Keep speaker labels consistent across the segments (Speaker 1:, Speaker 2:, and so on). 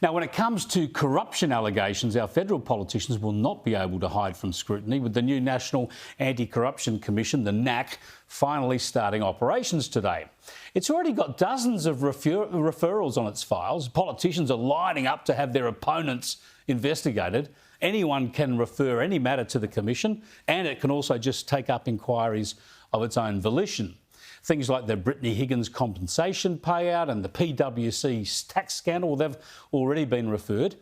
Speaker 1: Now, when it comes to corruption allegations, our federal politicians will not be able to hide from scrutiny, with the new National Anti-Corruption Commission, the NACC, finally starting operations today. It's already got dozens of referrals on its files. Politicians are lining up to have their opponents investigated. Anyone can refer any matter to the Commission, and it can also just take up inquiries of its own volition. Things like the Brittany Higgins compensation payout and the PwC tax scandal, they've already been referred.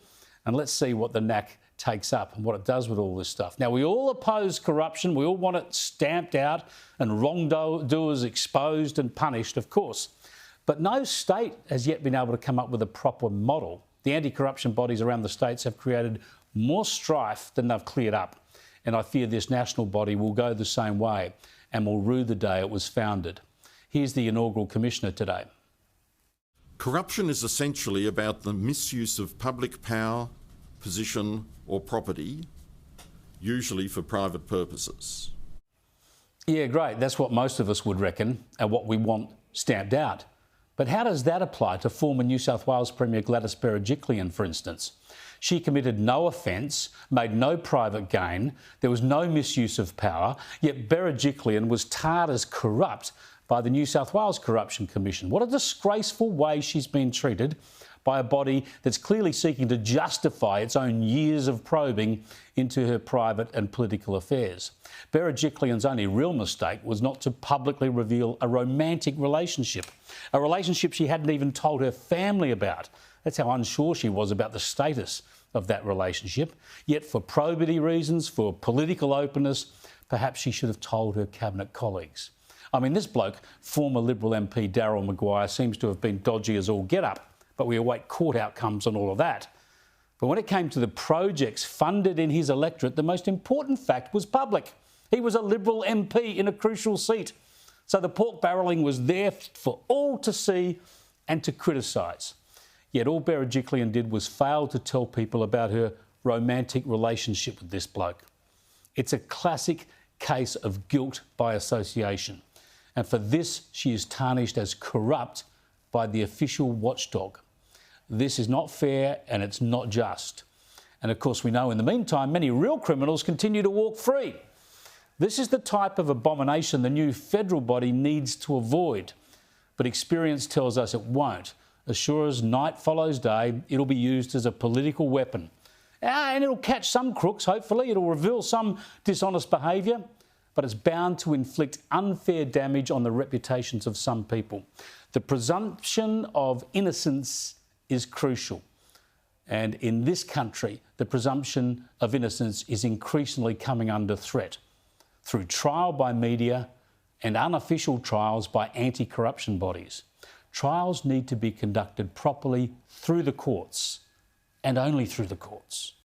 Speaker 1: And let's see what the NACC takes up and what it does with all this stuff. Now, we all oppose corruption. We all want it stamped out and wrongdoers exposed and punished, of course. But no state has yet been able to come up with a proper model. The anti-corruption bodies around the states have created more strife than they've cleared up. And I fear this national body will go the same way and will rue the day it was founded. Here's the inaugural commissioner today.
Speaker 2: Corruption is essentially about the misuse of public power, position or property, usually for private purposes.
Speaker 1: Yeah, great. That's what most of us would reckon and what we want stamped out. But how does that apply to former New South Wales Premier Gladys Berejiklian, for instance? She committed no offence, made no private gain, there was no misuse of power, yet Berejiklian was tarred as corrupt by the New South Wales Corruption Commission. What a disgraceful way she's been treated by a body that's clearly seeking to justify its own years of probing into her private and political affairs. Berejiklian's only real mistake was not to publicly reveal a romantic relationship, a relationship she hadn't even told her family about. That's how unsure she was about the status of that relationship. Yet for probity reasons, for political openness, perhaps she should have told her cabinet colleagues. I mean, this bloke, former Liberal MP Darryl Maguire, seems to have been dodgy as all get up, but we await court outcomes on all of that. But when it came to the projects funded in his electorate, the most important fact was public. He was a Liberal MP in a crucial seat. So the pork barrelling was there for all to see and to criticise. Yet all Berejiklian did was fail to tell people about her romantic relationship with this bloke. It's a classic case of guilt by association. And for this, she is tarnished as corrupt by the official watchdog. This is not fair and it's not just. And of course, we know in the meantime, many real criminals continue to walk free. This is the type of abomination the new federal body needs to avoid. But experience tells us it won't. As sure as night follows day, it'll be used as a political weapon. And it'll catch some crooks, hopefully. It'll reveal some dishonest behaviour. But it's bound to inflict unfair damage on the reputations of some people. The presumption of innocence is crucial. And in this country, the presumption of innocence is increasingly coming under threat through trial by media and unofficial trials by anti-corruption bodies. Trials need to be conducted properly through the courts and only through the courts.